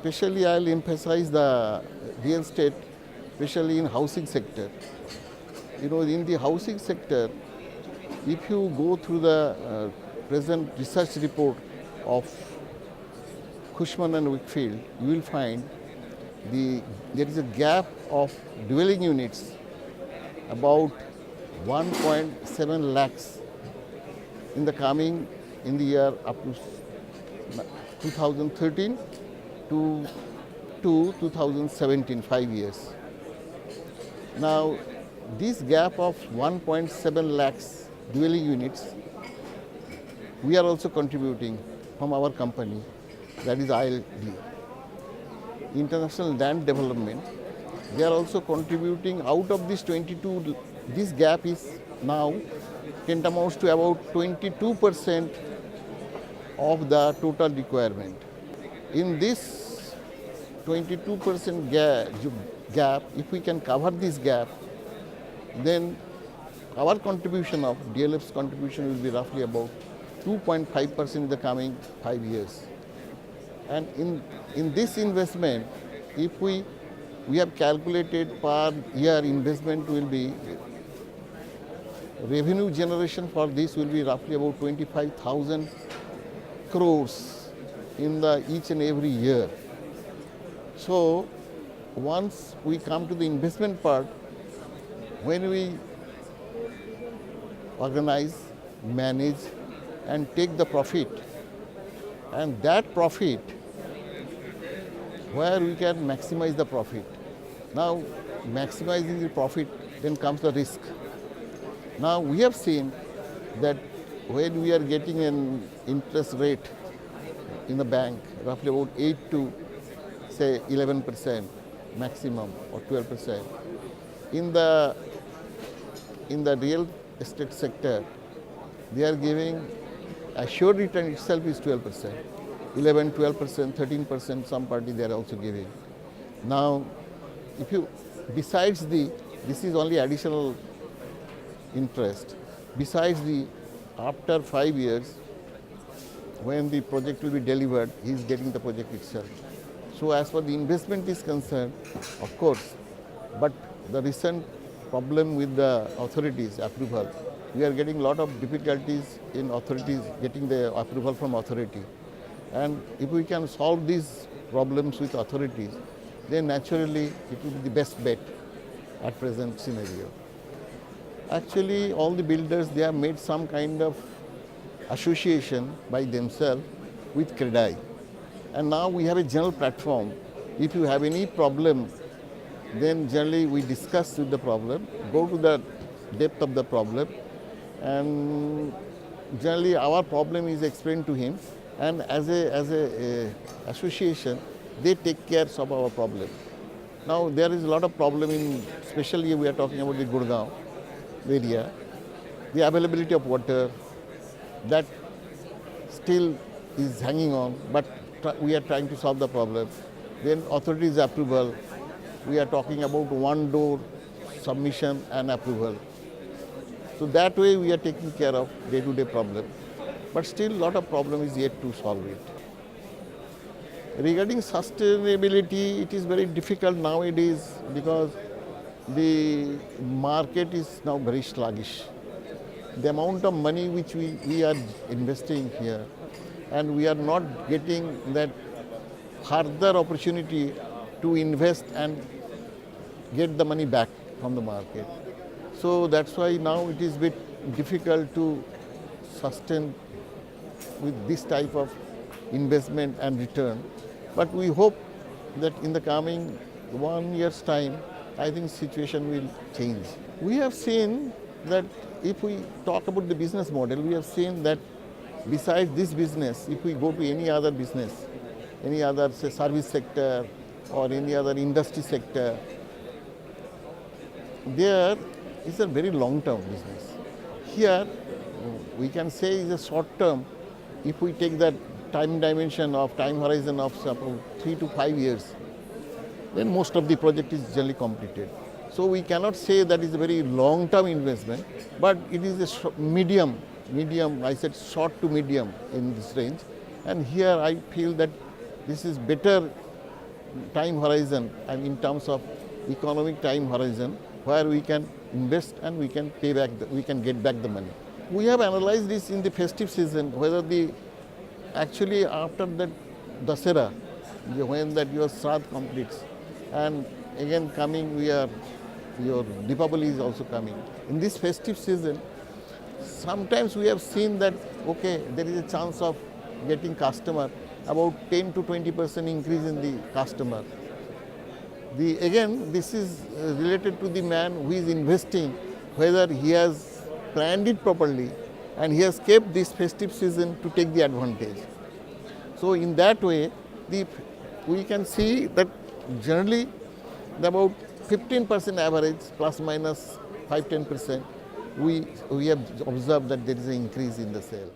Especially I'll emphasize the real estate, especially in housing sector. In the housing sector, if you go through the present research report of Cushman and Wakefield, you will find there is a gap of dwelling units about 1.7 lakhs in the year up to 2013 to 2017, 5 years. Now, this gap of 1.7 lakhs dwelling units, we are also contributing from our company, that is ILD, International Land Development. They are also contributing out of this 22, this gap is now amounts to about 22% of the total requirement. In this 22% gap, if we can cover this gap, then our contribution of DLF's contribution will be roughly about 2.5% in the coming 5 years. And in this investment, if we have calculated per year investment will be, revenue generation for this will be roughly about 25,000 crores in each and every year. So once we come to the investment part, when we organize, manage and take the profit, and that profit, where we can maximize the profit. Now, maximizing the profit, then comes the risk. Now, we have seen that when we are getting an interest rate in the bank, roughly about 8 to say 11% maximum or 12%. In the real estate sector, they are giving assured return itself is 12%, 11, 12%, 13%, some party they are also giving. Now, this is only additional interest. Besides after 5 years, when the project will be delivered, he is getting the project itself. So as far the investment is concerned, of course, but the recent problem with the authorities approval, we are getting a lot of difficulties in authorities getting the approval from authority. And if we can solve these problems with authorities, then naturally it will be the best bet at present scenario. Actually, all the builders, they have made some kind of association by themselves with CREDAI. And now we have a general platform. If you have any problem, then generally we discuss with the problem, go to the depth of the problem, and generally our problem is explained to him, and as a association, they take care of our problem. Now there is a lot of problem especially we are talking about the Gurgaon area, the availability of water, that still is hanging on, but we are trying to solve the problem. Then authorities approval, we are talking about one door submission and approval. So that way we are taking care of day-to-day problem. But still a lot of problem is yet to solve it. Regarding sustainability, it is very difficult nowadays because the market is now very sluggish. The amount of money which we are investing here, and we are not getting that further opportunity to invest and get the money back from the market. So that's why now it is a bit difficult to sustain with this type of investment and return. But we hope that in the coming 1 year's time, I think situation will change. We have seen that if we talk about the business model, we have seen that besides this business, if we go to any other business, any other say service sector or any other industry sector, there is a very long-term business. Here, we can say is a short-term. If we take that time dimension of time horizon of suppose 3 to 5 years, then most of the project is generally completed. So we cannot say that is a very long-term investment, but it is a medium, I said short to medium in this range. And here I feel that this is better time horizon and in terms of economic time horizon where we can invest and we can pay back, we can get back the money. We have analyzed this in the festive season whether actually after that Dasera, when that your Shraddh completes, and again coming your Deepavali is also coming. In this festive season, sometimes we have seen that okay, there is a chance of getting customer, about 10 to 20% increase in the customer. Again, this is related to the man who is investing, whether he has planned it properly and he has kept this festive season to take the advantage. So in that way, we can see that generally about 15% average plus minus 5-10%, we have observed that there is an increase in the sale.